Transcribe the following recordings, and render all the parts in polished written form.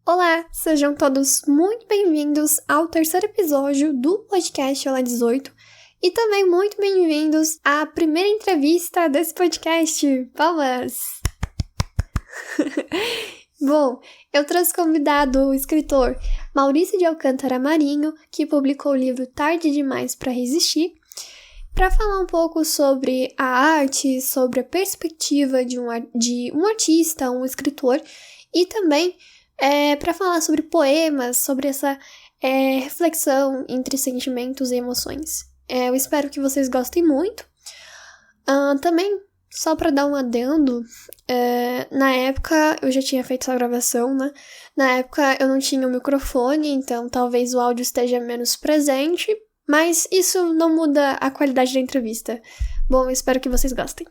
Olá, sejam todos muito bem-vindos ao terceiro episódio do podcast Olá 18 e também muito bem-vindos à primeira entrevista desse podcast. Palmas! Bom, eu trouxe convidado o escritor Maurício de Alcântara Marinho, que publicou o livro Tarde Demais para Resistir, para falar um pouco sobre a arte, sobre a perspectiva de um artista, um escritor, e também para falar sobre poemas, sobre essa reflexão entre sentimentos e emoções. Eu espero que vocês gostem muito. Também, só para dar um adendo, na época eu já tinha feito essa gravação, né? Na época eu não tinha o microfone, então talvez o áudio esteja menos presente, mas isso não muda a qualidade da entrevista. Bom, eu espero que vocês gostem.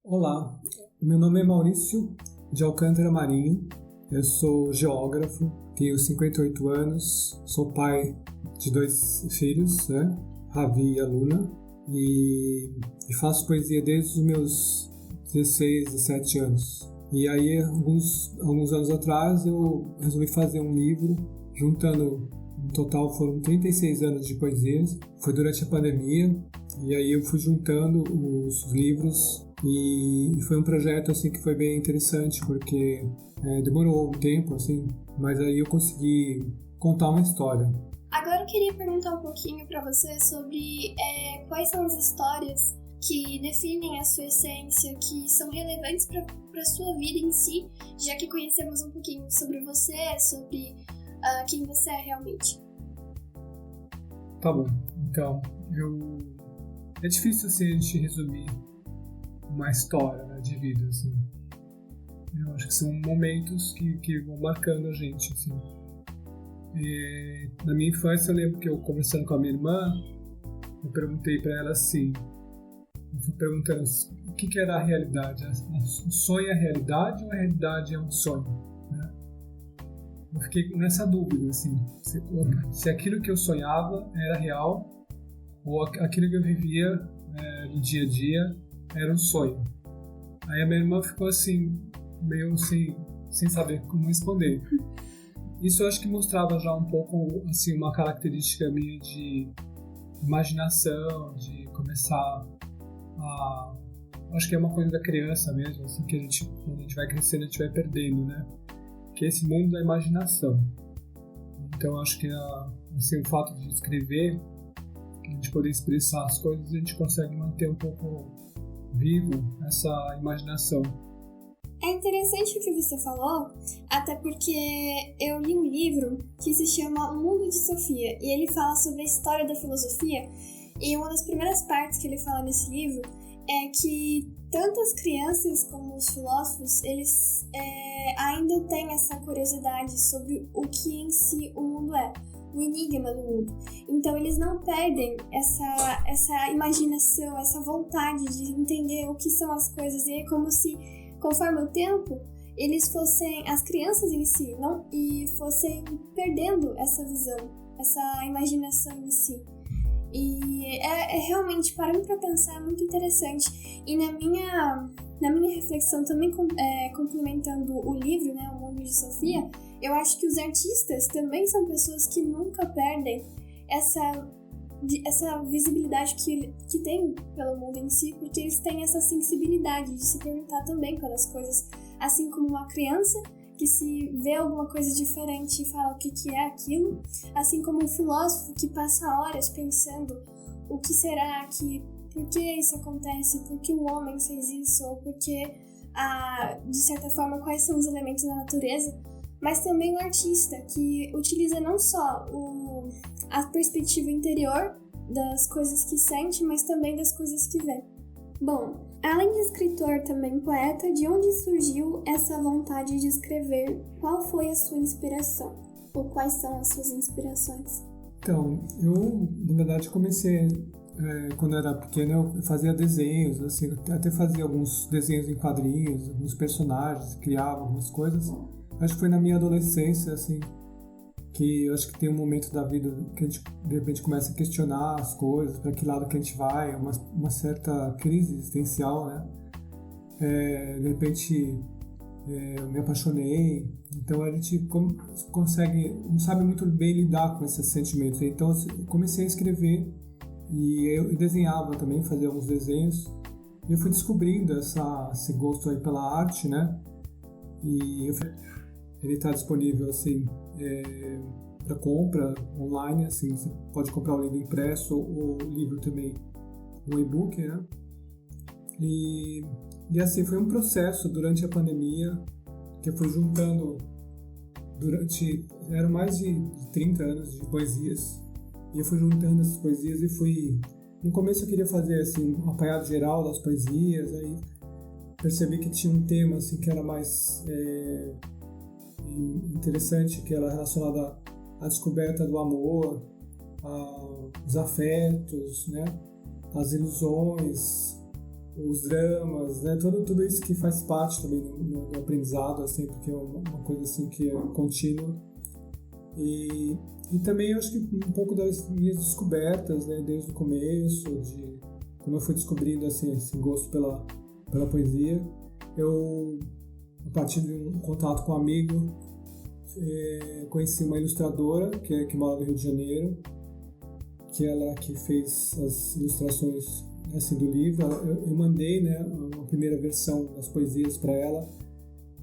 Olá, meu nome é Maurício de Alcântara Marinho, eu sou geógrafo, tenho 58 anos, sou pai de 2 filhos, né? Ravi e Aluna, e faço poesia desde os meus 16, 17 anos. E aí, alguns anos atrás, eu resolvi fazer um livro, juntando, no total foram 36 anos de poesias, foi durante a pandemia, e aí eu fui juntando os livros. E foi um projeto assim que foi bem interessante porque demorou um tempo assim, mas aí eu consegui contar uma história. Agora eu queria perguntar um pouquinho para você sobre quais são as histórias que definem a sua essência, que são relevantes para a sua vida em si, já que conhecemos um pouquinho sobre você, sobre quem você é realmente. Tá bom, então é difícil assim a gente resumir uma história, né, de vida, assim. Eu acho que são momentos que vão marcando a gente, assim. Na minha infância, eu lembro que eu, conversando com a minha irmã, eu perguntei para ela assim, eu fui perguntando o que era a realidade. O sonho é a realidade ou a realidade é um sonho? Né? Eu fiquei nessa dúvida, assim, se aquilo que eu sonhava era real ou aquilo que eu vivia no dia a dia era um sonho. Aí a minha irmã ficou assim, meio sem saber como responder. Isso eu acho que mostrava já um pouco assim, uma característica minha de imaginação, de começar a... Acho que é uma coisa da criança mesmo, assim, que quando a gente vai crescendo, a gente vai perdendo, né? Que é esse mundo da imaginação. Então acho que assim, o fato de escrever, a gente poder expressar as coisas, a gente consegue manter um pouco vivo essa imaginação. É interessante o que você falou, até porque eu li um livro que se chama O Mundo de Sofia, e ele fala sobre a história da filosofia, e uma das primeiras partes que ele fala nesse livro é que tanto as crianças como os filósofos, eles ainda têm essa curiosidade sobre o que em si o mundo é, o enigma do mundo. Então eles não perdem essa imaginação, essa vontade de entender o que são as coisas, e é como se, conforme o tempo, eles fossem, as crianças em si, e fossem perdendo essa visão, essa imaginação em si. E realmente, parando para pensar, é muito interessante. E na minha reflexão, também complementando o livro, né, O Mundo de Sofia, eu acho que os artistas também são pessoas que nunca perdem essa visibilidade que tem pelo mundo em si, porque eles têm essa sensibilidade de se perguntar também pelas coisas, assim como uma criança que se vê alguma coisa diferente e fala o que é aquilo, assim como um filósofo que passa horas pensando o que será por que isso acontece, por que o homem fez isso, ou por que, de certa forma, quais são os elementos da natureza, mas também o artista, que utiliza não só a perspectiva interior das coisas que sente, mas também das coisas que vê. Bom, além de escritor, também poeta, de onde surgiu essa vontade de escrever? Qual foi a sua inspiração? Ou quais são as suas inspirações? Então, eu, na verdade, comecei... quando eu era pequeno, eu fazia desenhos, assim, até fazia alguns desenhos em quadrinhos, alguns personagens, criava algumas coisas. Acho que foi na minha adolescência, assim, que eu acho que tem um momento da vida que a gente de repente começa a questionar as coisas, para que lado que a gente vai, uma certa crise existencial, né? De repente eu me apaixonei, então a gente não sabe muito bem lidar com esses sentimentos. Então eu comecei a escrever e eu desenhava também, fazia alguns desenhos, e eu fui descobrindo esse gosto aí pela arte, né? E ele está disponível assim para compra online, assim, você pode comprar o livro impresso ou o livro também, o e-book, né? E assim, foi um processo durante a pandemia que eu fui juntando eram mais de 30 anos de poesias, e eu fui juntando essas poesias no começo eu queria fazer assim, um apanhado geral das poesias, aí percebi que tinha um tema assim, que era mais interessante, que era relacionado à descoberta do amor, aos afetos, né? As ilusões, os dramas, né? Tudo isso que faz parte também no aprendizado, assim, porque é uma coisa assim que é contínua. E também eu acho que um pouco das minhas descobertas, né? Desde o começo, de como eu fui descobrindo assim, esse gosto pela poesia. Eu, a partir de um contato com um amigo, conheci uma ilustradora que mora no Rio de Janeiro, que ela que fez as ilustrações assim, do livro. Eu mandei, né, uma primeira versão das poesias para ela,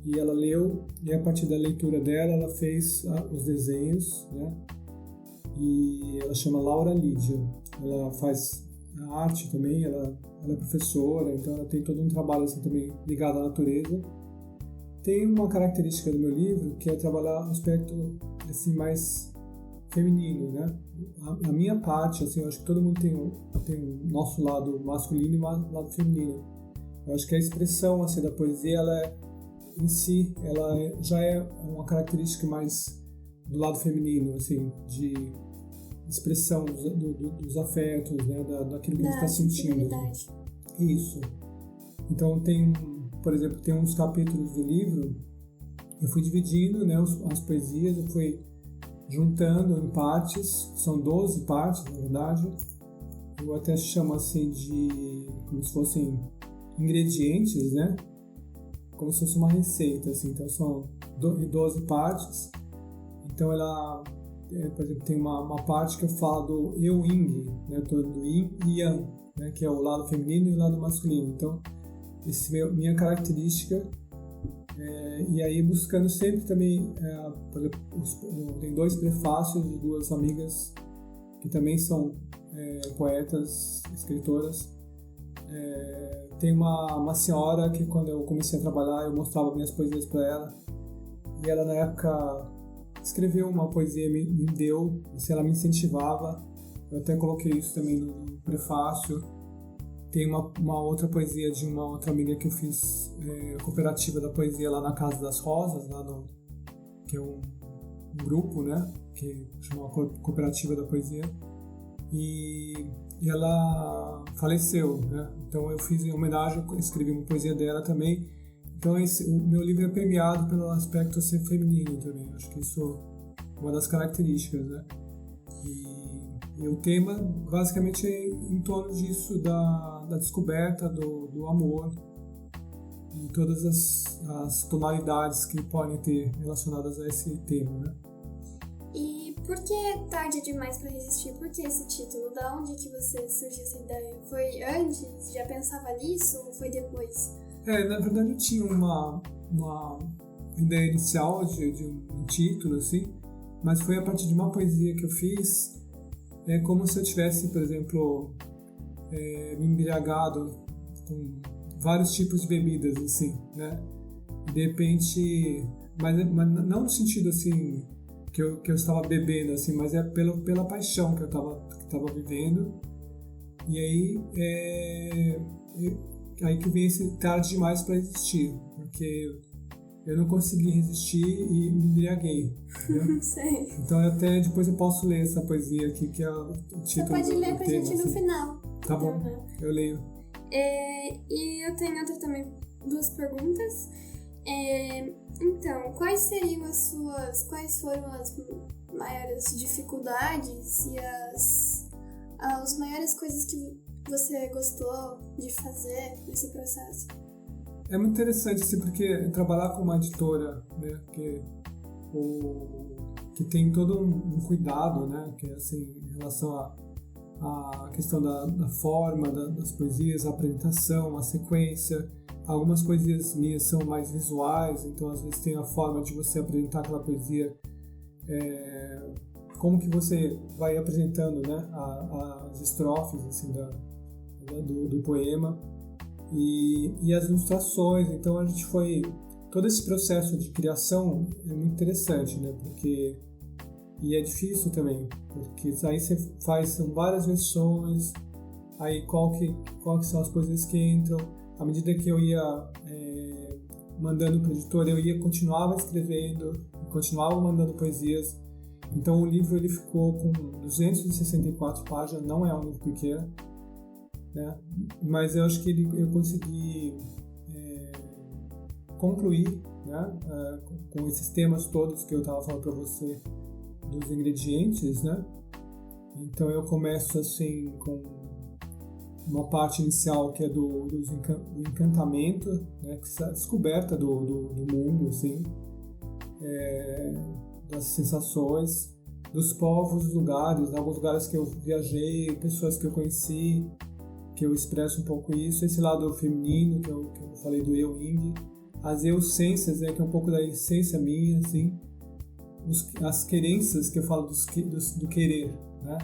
e ela leu, e a partir da leitura dela ela fez os desenhos, né? E ela chama Laura Lídia, ela faz a arte também, ela é professora, então ela tem todo um trabalho assim, também ligado à natureza. Tem uma característica do meu livro que é trabalhar um aspecto assim, mais feminino, né? A minha parte, assim, eu acho que todo mundo tem um nosso lado masculino e um lado feminino. Eu acho que a expressão assim, da poesia, ela em si, já é uma característica mais do lado feminino, assim, de expressão dos afetos, né? Daquilo que a gente está sentindo. Isso. Então por exemplo, tem uns capítulos do livro, eu fui dividindo, né, as poesias, eu fui juntando em partes, são 12 partes, na verdade. Eu até chamo assim de como se fossem ingredientes, né? Como se fosse uma receita, assim. Então são 12 partes. Então ela, por exemplo, tem uma parte que eu falo do eu-yin, né? Do yin e yang, né? Que é o lado feminino e o lado masculino. Então, minha característica, e aí buscando sempre também, por exemplo, tem 2 prefácios de 2 amigas que também são poetas, escritoras. Tem uma senhora que, quando eu comecei a trabalhar, eu mostrava minhas poesias para ela, e ela na época escreveu uma poesia, me deu, assim, ela me incentivava. Eu até coloquei isso também no prefácio. Tem uma outra poesia de uma outra amiga que eu fiz, cooperativa da poesia lá na Casa das Rosas, que é um grupo, né, que chama Cooperativa da Poesia, e ela faleceu, né? Então eu fiz em homenagem, escrevi uma poesia dela também. Então o meu livro é premiado pelo aspecto ser feminino também. Acho que isso é uma das características, né? E o tema basicamente é em torno disso, da descoberta do amor e todas as tonalidades que podem ter relacionadas a esse tema, né? E por que Tarde Demais para Resistir? Por que esse título? Da onde que você surgiu essa ideia? Foi antes? Já pensava nisso ou foi depois? Na verdade eu tinha uma ideia inicial de um título, assim, mas foi a partir de uma poesia que eu fiz. É como se eu tivesse, por exemplo, me embriagado com vários tipos de bebidas, assim, né? De repente, mas não no sentido assim que eu estava bebendo, assim, mas é pela paixão que eu estava vivendo. E aí que vem esse Tarde Demais para Resistir, porque eu não consegui resistir e me embriaguei. Sei. Então até depois eu posso ler essa poesia aqui, que é o título. Você pode ler pra gente assim. no final. Tá bom, eu leio. E eu tenho outra também, 2 perguntas. Então, quais foram as maiores dificuldades e as maiores coisas que você gostou de fazer nesse processo? É muito interessante, assim, porque trabalhar com uma editora, né, que tem todo um cuidado, né, que assim, em relação à questão da forma das poesias, a apresentação, a sequência. Algumas poesias minhas são mais visuais, então às vezes tem a forma de você apresentar aquela poesia, como que você vai apresentando, né, as estrofes assim, do poema e as ilustrações. Então a gente todo esse processo de criação é muito interessante, né, e é difícil também, porque aí são várias versões, aí qual que são as poesias que entram. À medida que eu ia mandando para o editor, eu continuava escrevendo, continuava mandando poesias. Então o livro ele ficou com 264 páginas, não é um livro pequeno, né? Mas eu acho que eu consegui concluir, né? Com esses temas todos que eu estava falando para você, dos ingredientes, né? Então eu começo assim com uma parte inicial que é do encantamento, né, que é a descoberta do mundo, assim, das sensações, dos povos, dos lugares, alguns lugares que eu viajei, pessoas que eu conheci, que eu expresso um pouco isso, esse lado feminino que eu falei do eu-ing, as eu-cências, né, que é um pouco da essência minha, assim, as querências que eu falo do querer, né?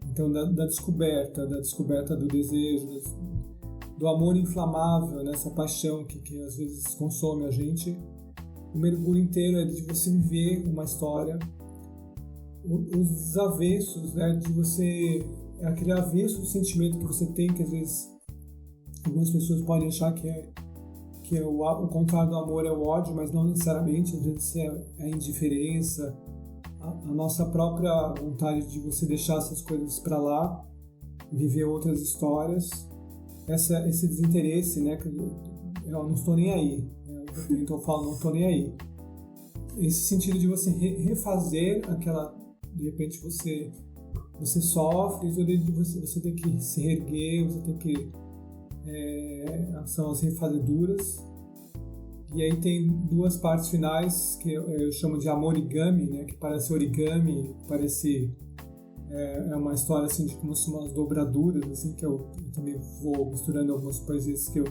Então, da descoberta do desejo, do amor inflamável, né? Essa paixão que às vezes consome a gente. O mergulho inteiro é de você viver uma história. Os avessos, né? De você... aquele avesso do sentimento que você tem, que às vezes algumas pessoas podem achar que o contrário do amor é o ódio, mas não necessariamente. Às vezes é a indiferença, a nossa própria vontade de você deixar essas coisas para lá, viver outras histórias, esse desinteresse, né, que eu não estou nem aí, né, então eu falo, não estou nem aí. Esse sentido de você refazer aquela, de repente você sofre, você tem que se reerguer, você tem que são as refazeduras. E aí tem duas partes finais que eu chamo de amorigami, né? Que parece origami, parece é uma história assim de como umas dobraduras, assim, que eu também vou misturando algumas poesias que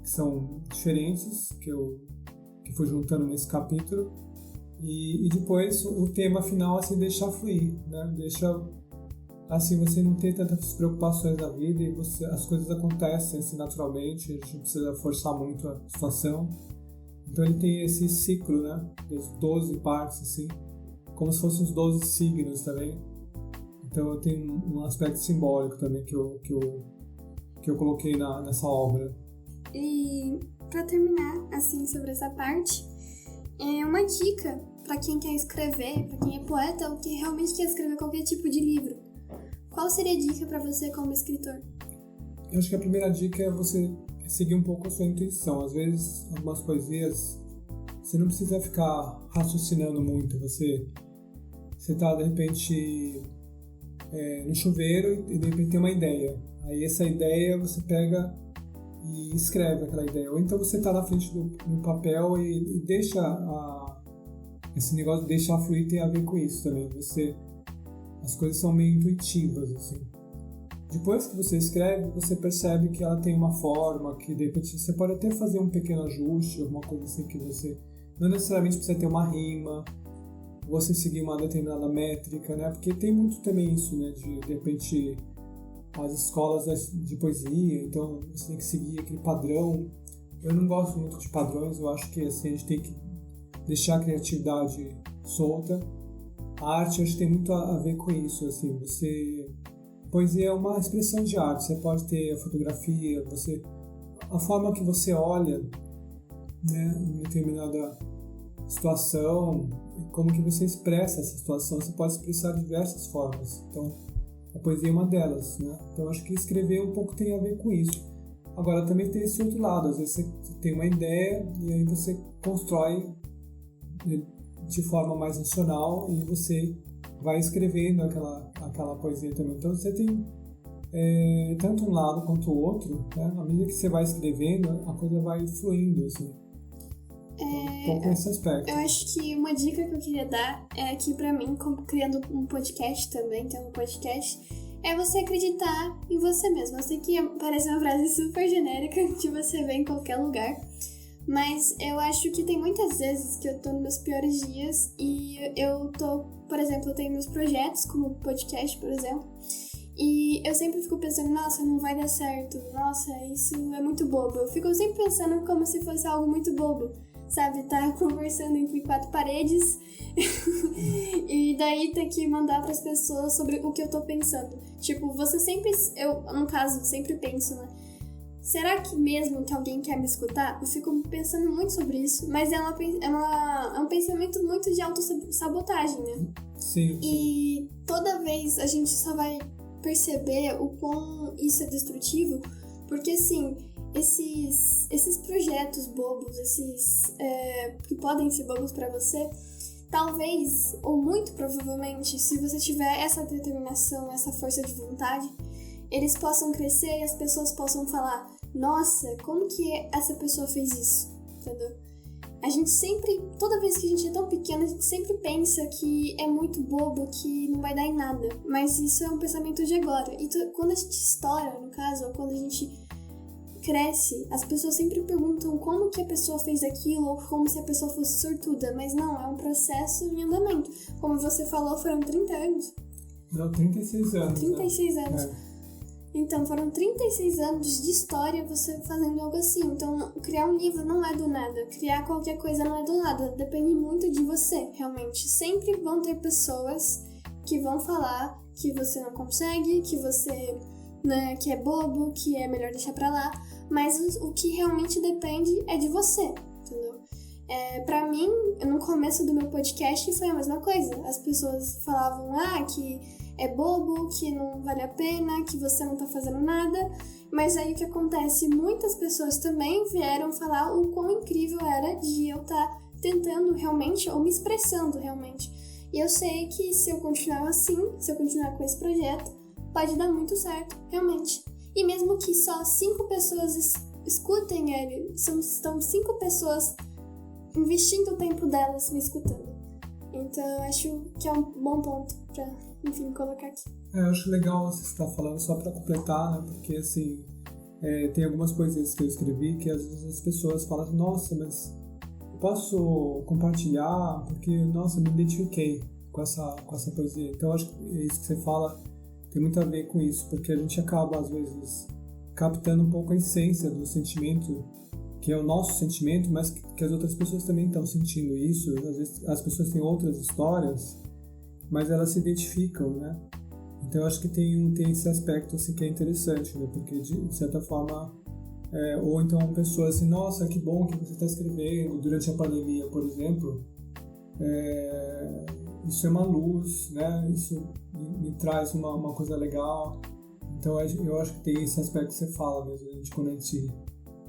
são diferentes, que fui juntando nesse capítulo. E depois o tema final, assim, deixar fluir, né? Deixa assim você não ter tantas preocupações na vida e as coisas acontecem assim naturalmente, a gente não precisa forçar muito a situação. Então ele tem esse ciclo, né, das 12 partes, assim, como se fossem os 12 signos também. Então eu tenho um aspecto simbólico também que eu coloquei nessa obra. E para terminar, assim, sobre essa parte, uma dica para quem quer escrever, para quem é poeta ou que realmente quer escrever qualquer tipo de livro. Qual seria a dica para você como escritor? Eu acho que a primeira dica é você seguir um pouco a sua intuição. Às vezes, algumas poesias, você não precisa ficar raciocinando muito. Você está, de repente, no chuveiro e, de repente, tem uma ideia. Aí, essa ideia, você pega e escreve aquela ideia. Ou então, você está na frente do papel e deixa esse negócio de deixar fluir tem a ver com isso também. As coisas são meio intuitivas, assim. Depois que você escreve, você percebe que ela tem uma forma, que de repente você pode até fazer um pequeno ajuste, alguma coisa assim que você não necessariamente precisa ter uma rima, você seguir uma determinada métrica, né? Porque tem muito também isso, né? De repente, as escolas de poesia, então você tem que seguir aquele padrão. Eu não gosto muito de padrões, eu acho que assim, a gente tem que deixar a criatividade solta. A arte, acho que tem muito a ver com isso, assim, poesia é uma expressão de arte, você pode ter a fotografia, a forma que você olha, né, em determinada situação, como que você expressa essa situação, você pode expressar de diversas formas, então a poesia é uma delas, né, então acho que escrever um pouco tem a ver com isso. Agora também tem esse outro lado, às vezes você tem uma ideia e aí você constrói de forma mais nacional e você vai escrevendo aquela poesia também. Então você tem tanto um lado quanto o outro, né? À medida que você vai escrevendo, a coisa vai fluindo, assim. Um pouco nesse aspecto. Eu acho que uma dica que eu queria dar é que pra mim, como criando um podcast também, tendo um podcast, é você acreditar em você mesmo. Eu sei que parece uma frase super genérica que você vê em qualquer lugar, mas eu acho que tem muitas vezes que eu tô nos meus piores dias e eu tô, por exemplo, eu tenho meus projetos, como podcast, por exemplo, e eu sempre fico pensando, nossa, não vai dar certo, nossa, isso é muito bobo. Eu fico sempre pensando como se fosse algo muito bobo, sabe? Tá conversando entre 4 paredes e daí ter que mandar pras pessoas sobre o que eu tô pensando. Tipo, você sempre, eu, no caso, sempre penso, né? Será que mesmo que alguém quer me escutar? Eu fico pensando muito sobre isso, mas é um pensamento muito de autossabotagem, né? Sim. E toda vez a gente só vai perceber o quão isso é destrutivo, porque assim, esses projetos bobos, que podem ser bobos pra você, talvez, ou muito provavelmente, se você tiver essa determinação, essa força de vontade, eles possam crescer e as pessoas possam falar, nossa, como que essa pessoa fez isso? Entendeu? A gente sempre, toda vez que a gente é tão pequeno, a gente sempre pensa que é muito bobo, que não vai dar em nada. Mas isso é um pensamento de agora. E quando a gente estoura, no caso, ou quando a gente cresce, as pessoas sempre perguntam como que a pessoa fez aquilo, ou como se a pessoa fosse sortuda. Mas não, é um processo em andamento. Como você falou, foram 30 anos. Não, 36 anos. 36 né? anos. Então, foram 36 anos de história você fazendo algo assim. Então, criar um livro não é do nada. Criar qualquer coisa não é do nada. Depende muito de você, realmente. Sempre vão ter pessoas que vão falar que você não consegue, que você, né, que é bobo, que é melhor deixar pra lá. Mas o que realmente depende é de você, entendeu? Pra mim, no começo do meu podcast foi a mesma coisa. As pessoas falavam, que é bobo, que não vale a pena, que você não tá fazendo nada. Mas aí o que acontece? Muitas pessoas também vieram falar o quão incrível era de eu estar tentando realmente, ou me expressando realmente. E eu sei que se eu continuar assim, se eu continuar com esse projeto, pode dar muito certo, realmente. E mesmo que só 5 pessoas escutem ele, estão 5 pessoas investindo o tempo delas me escutando. Então eu acho que é um bom ponto pra, enfim, colocar aqui. Eu acho legal você estar falando só pra completar, né? Porque assim, tem algumas poesias que eu escrevi que às vezes as pessoas falam, nossa, mas eu posso compartilhar porque, nossa, eu me identifiquei com essa poesia. Então eu acho que isso que você fala tem muito a ver com isso, porque a gente acaba às vezes captando um pouco a essência do sentimento, que é o nosso sentimento, mas que as outras pessoas também estão sentindo isso. Às vezes as pessoas têm outras histórias, mas elas se identificam, né? Então eu acho que tem esse aspecto assim, que é interessante, né? Porque de certa forma, ou então pessoas assim, nossa, que bom que você está escrevendo durante a pandemia, por exemplo, isso é uma luz, né? Isso me traz uma coisa legal. Então eu acho que tem esse aspecto que você fala mesmo, quando a gente,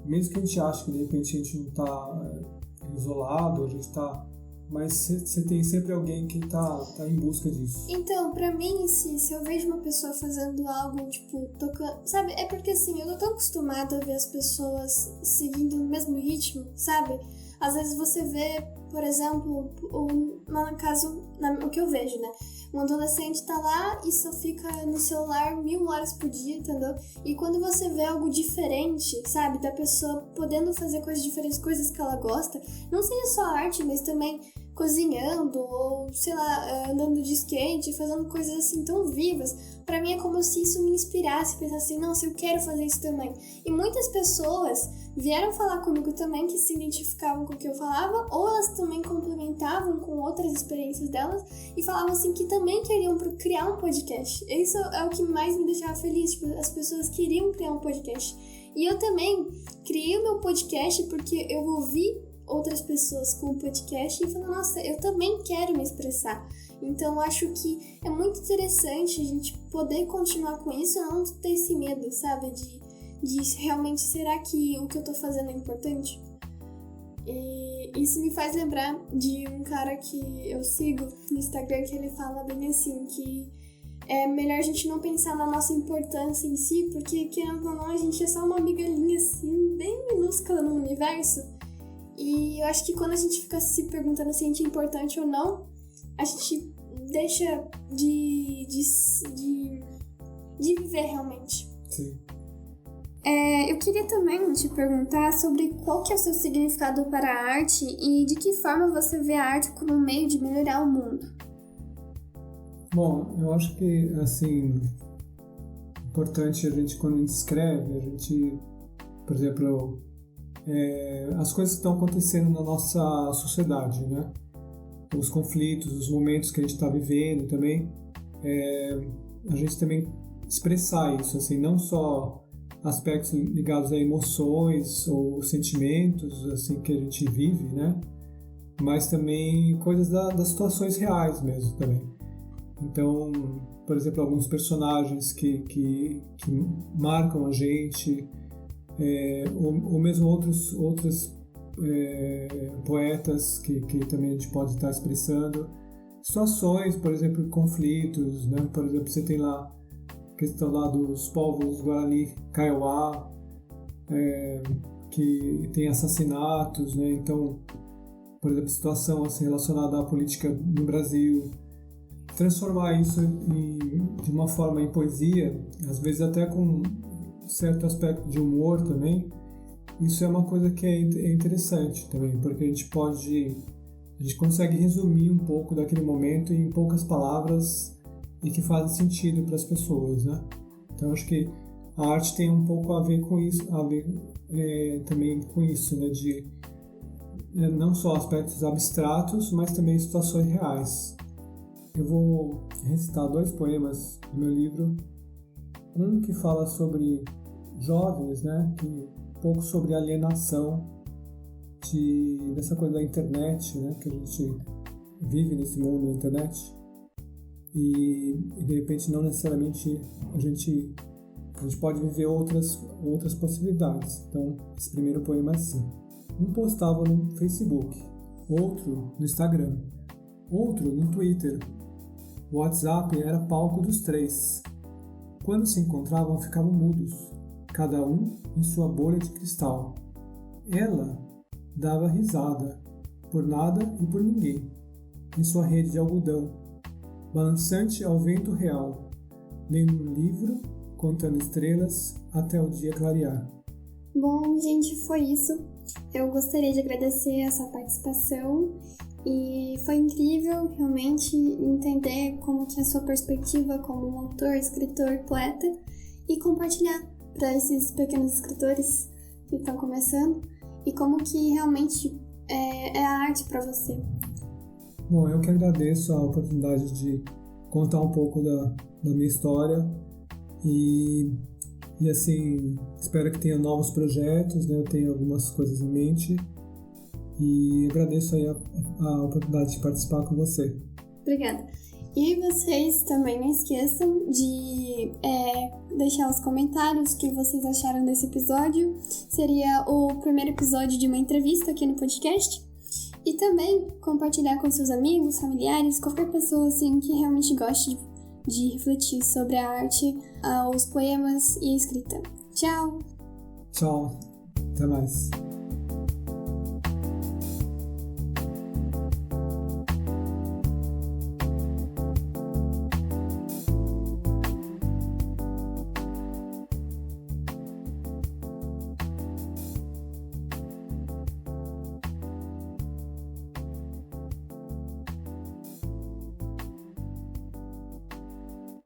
mesmo que a gente ache que de repente a gente não está isolado, a gente está, mas você tem sempre alguém que tá em busca disso. Então, pra mim, se eu vejo uma pessoa fazendo algo, tipo, tocando, sabe? É porque assim, eu tô tão acostumada a ver as pessoas seguindo o mesmo ritmo, sabe? Às vezes você vê, por exemplo, o que eu vejo, né? Um adolescente tá lá e só fica no celular 1000 horas por dia, entendeu? E quando você vê algo diferente, sabe? Da pessoa podendo fazer coisas diferentes, coisas que ela gosta, não seja só arte, mas também cozinhando ou, sei lá, andando de skate, fazendo coisas assim tão vivas. Pra mim é como se isso me inspirasse, pensar assim, nossa, eu quero fazer isso também. E muitas pessoas vieram falar comigo também que se identificavam com o que eu falava, ou elas também complementavam com outras experiências delas e falavam assim que também queriam criar um podcast. Isso é o que mais me deixava feliz, tipo, as pessoas queriam criar um podcast. E eu também criei o meu podcast porque eu ouvi outras pessoas com o podcast e falei, nossa, eu também quero me expressar. Então acho que é muito interessante a gente poder continuar com isso e não ter esse medo, sabe? De realmente, será que o que eu tô fazendo é importante? E isso me faz lembrar de um cara que eu sigo no Instagram, que ele fala bem assim, que é melhor a gente não pensar na nossa importância em si, porque, querendo ou não, a gente é só uma migalhinha, assim, bem minúscula no universo. E eu acho que quando a gente fica se perguntando se a gente é importante ou não, a gente deixa de viver realmente. Sim. Eu queria também te perguntar sobre qual que é o seu significado para a arte e de que forma você vê a arte como um meio de melhorar o mundo. Bom, eu acho que, assim, importante a gente, quando a gente escreve, a gente, por exemplo, as coisas que estão acontecendo na nossa sociedade, né? Os conflitos, os momentos que a gente está vivendo também, a gente também expressar isso, assim, não só aspectos ligados a emoções ou sentimentos, assim, que a gente vive, né? Mas também coisas das situações reais mesmo também. Então, por exemplo, alguns personagens que marcam a gente, ou mesmo outros poetas que também a gente pode estar expressando. Situações, por exemplo, conflitos, né? Por exemplo, você tem lá a questão lá dos povos Guarani, Kaiowá, que tem assassinatos, né? Então, por exemplo, situação assim, relacionada à política no Brasil. Transformar isso de uma forma em poesia, às vezes até com certo aspecto de humor também, isso é uma coisa que é interessante também, porque a gente consegue resumir um pouco daquele momento em poucas palavras e que fazem sentido para as pessoas, né? Então acho que a arte tem um pouco a ver com isso, também com isso, né? De não só aspectos abstratos, mas também situações reais. Eu vou recitar 2 poemas do meu livro. Um que fala sobre jovens, né? Um pouco sobre alienação dessa coisa da internet, né? Que a gente vive nesse mundo da internet. E de repente não necessariamente a gente pode viver outras possibilidades. Então, esse primeiro poema é assim. Um postava no Facebook, outro no Instagram, outro no Twitter. O WhatsApp era palco dos 3. Quando se encontravam, ficavam mudos, cada um em sua bolha de cristal. Ela dava risada, por nada e por ninguém, em sua rede de algodão, balançante ao vento real, lendo um livro, contando estrelas até o dia clarear. Bom, gente, foi isso. Eu gostaria de agradecer a sua participação e foi incrível realmente entender como que é a sua perspectiva como um autor, escritor, poeta e compartilhar para esses pequenos escritores que estão começando e como que realmente é a arte para você. Bom, eu que agradeço a oportunidade de contar um pouco da minha história e assim, espero que tenha novos projetos, né? Eu tenho algumas coisas em mente e agradeço aí a oportunidade de participar com você. Obrigada. E vocês também não esqueçam de deixar os comentários que vocês acharam desse episódio. Seria o primeiro episódio de uma entrevista aqui no podcast. E também compartilhar com seus amigos, familiares, qualquer pessoa assim que realmente goste de refletir sobre a arte, os poemas e a escrita. Tchau! Tchau, até mais.